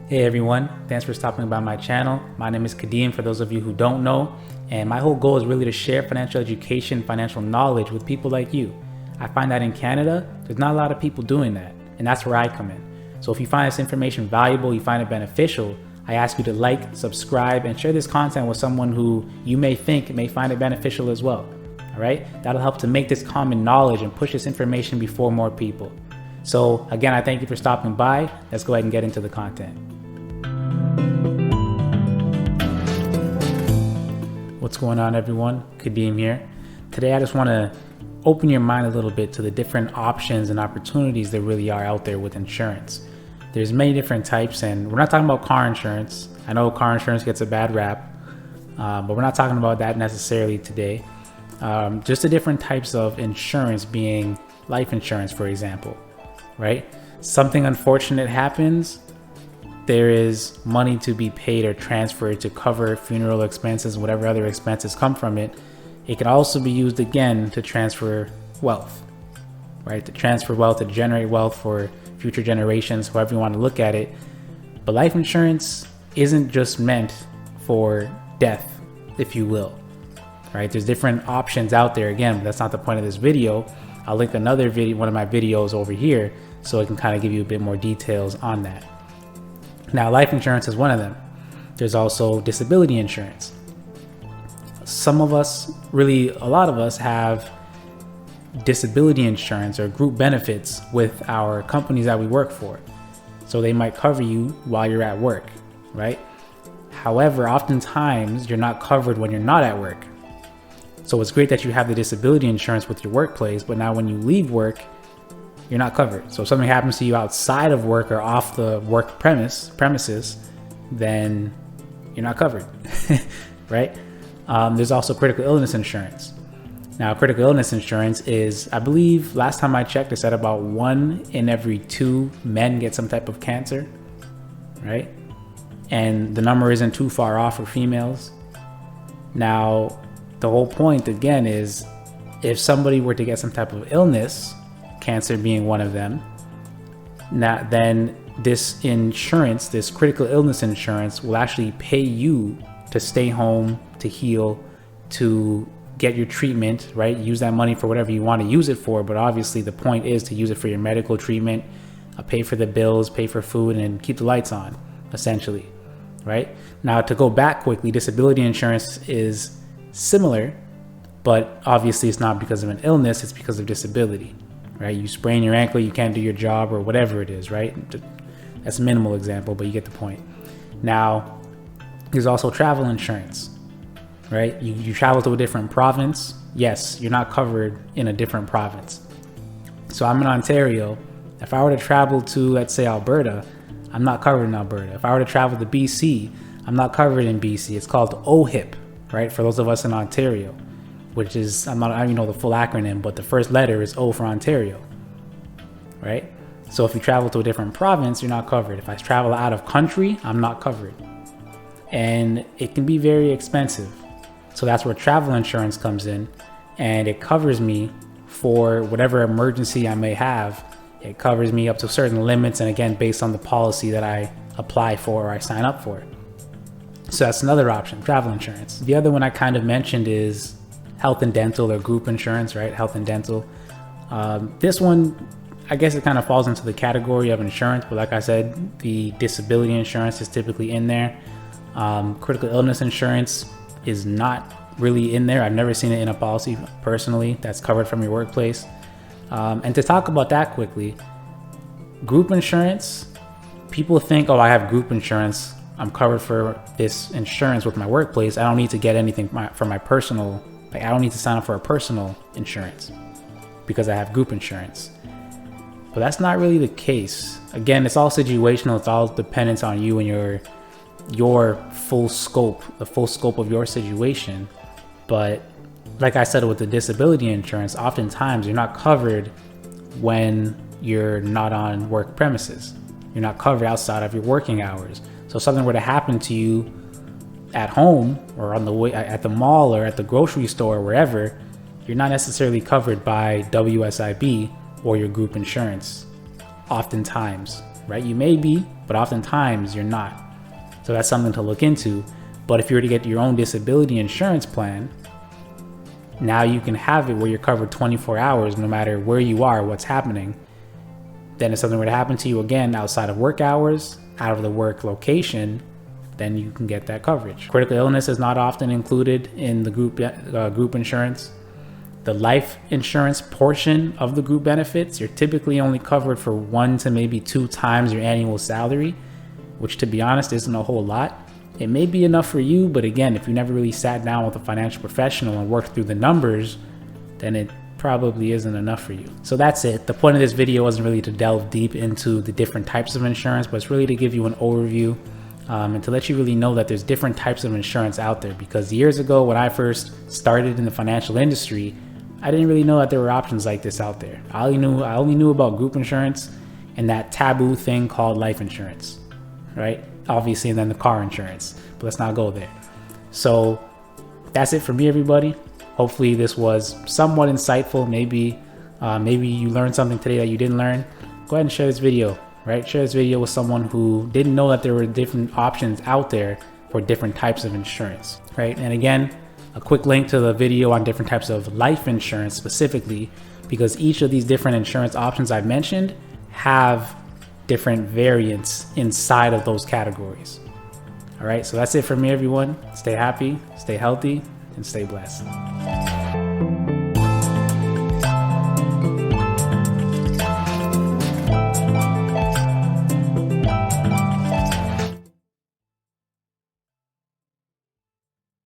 Hey everyone, thanks for stopping by my channel. My name is Kadeem for those of you who don't know, and my whole goal is really to share financial education, financial knowledge with people like you. I find that in Canada, there's not a lot of people doing that, and that's where I come in. So if you find this information valuable, you find it beneficial, I ask you to like, subscribe, and share this content with someone who you may think may find it beneficial as well. All right? That'll help to make this common knowledge and push this information before more people. So again, I thank you for stopping by. Let's go ahead and get into the content. What's going on, everyone? Kadeem here. Today I just want to open your mind a little bit to the different options and opportunities that really are out there with insurance. There's many different types, and we're not talking about car insurance. I know car insurance gets a bad rap, but we're not talking about that necessarily today. Just the different types of insurance, being life insurance, for example, right? Something unfortunate happens, there is money to be paid or transferred to cover funeral expenses, whatever other expenses come from it. It can also be used again to transfer wealth, right? To transfer wealth, to generate wealth for future generations, however you want to look at it. But life insurance isn't just meant for death, if you will, right? There's different options out there. Again, but that's not the point of this video. I'll link another video, one of my videos over here, so I can kind of give you a bit more details on that. Now, life insurance is one of them. There's also disability insurance. Some of us, really a lot of us, have disability insurance or group benefits with our companies that we work for. So they might cover you while you're at work, right? However, oftentimes you're not covered when you're not at work. So it's great that you have the disability insurance with your workplace, but now when you leave work, you're not covered. So if something happens to you outside of work or off the work premises, then you're not covered, right? There's also critical illness insurance. Now, critical illness insurance is, I believe, last time I checked, it said about 1 in every 2 men get some type of cancer, right? And the number isn't too far off for females. Now, the whole point, again, is if somebody were to get some type of illness, cancer being one of them, now then this insurance, this critical illness insurance, will actually pay you to stay home, to heal, to get your treatment, right? Use that money for whatever you want to use it for, but obviously the point is to use it for your medical treatment, pay for the bills, pay for food, and keep the lights on, essentially, right? Now, to go back quickly, disability insurance is similar, but obviously it's not because of an illness, it's because of disability. Right? You sprain your ankle, you can't do your job or whatever it is, right? That's a minimal example, but you get the point. Now, there's also travel insurance, right? You travel to a different province. Yes, you're not covered in a different province. So I'm in Ontario. If I were to travel to, let's say, Alberta, I'm not covered in Alberta. If I were to travel to BC, I'm not covered in BC. It's called OHIP, right? For those of us in Ontario, which is, I don't even know the full acronym, but the first letter is O for Ontario, right? So if you travel to a different province, you're not covered. If I travel out of country, I'm not covered. And it can be very expensive. So that's where travel insurance comes in, and it covers me for whatever emergency I may have. It covers me up to certain limits, and again, based on the policy that I apply for or I sign up for. So that's another option, travel insurance. The other one I kind of mentioned is health and dental, or group insurance, right? Health and dental. This one, I guess it kind of falls into the category of insurance, but like I said, the disability insurance is typically in there. Critical illness insurance is not really in there. I've never seen it in a policy personally that's covered from your workplace. And to talk about that quickly, group insurance, people think, oh, I have group insurance, I'm covered for this insurance with my workplace, I don't need to get anything for my personal. Like, I don't need to sign up for a personal insurance because I have group insurance. But that's not really the case. Again, it's all situational. It's all dependent on you and your full scope, the full scope of your situation. But like I said, with the disability insurance, oftentimes you're not covered when you're not on work premises. You're not covered outside of your working hours. So if something were to happen to you at home or on the way at the mall or at the grocery store or wherever, you're not necessarily covered by WSIB or your group insurance oftentimes. right? You may be, but oftentimes you're not. So that's something to look into. But if you were to get your own disability insurance plan, now you can have it where you're covered 24 hours, no matter where you are, what's happening. Then if something were to happen to you again outside of work hours, out of the work location, then you can get that coverage. Critical illness is not often included in the group insurance. The life insurance portion of the group benefits, you're typically only covered for 1 to maybe 2 times your annual salary, which to be honest isn't a whole lot. It may be enough for you, but again, if you never really sat down with a financial professional and worked through the numbers, then it probably isn't enough for you. So that's it. The point of this video wasn't really to delve deep into the different types of insurance, but it's really to give you an overview and to let you really know that there's different types of insurance out there. Because years ago, when I first started in the financial industry, I didn't really know that there were options like this out there. I only knew about group insurance and that taboo thing called life insurance, right? Obviously, and then the car insurance, but let's not go there. So that's it for me, everybody. Hopefully this was somewhat insightful. Maybe you learned something today that you didn't learn. Go ahead and share this video, right? Share this video with someone who didn't know that there were different options out there for different types of insurance, right? And again, a quick link to the video on different types of life insurance specifically, because each of these different insurance options I've mentioned have different variants inside of those categories. All right, so that's it for me, everyone. Stay happy, stay healthy, and stay blessed.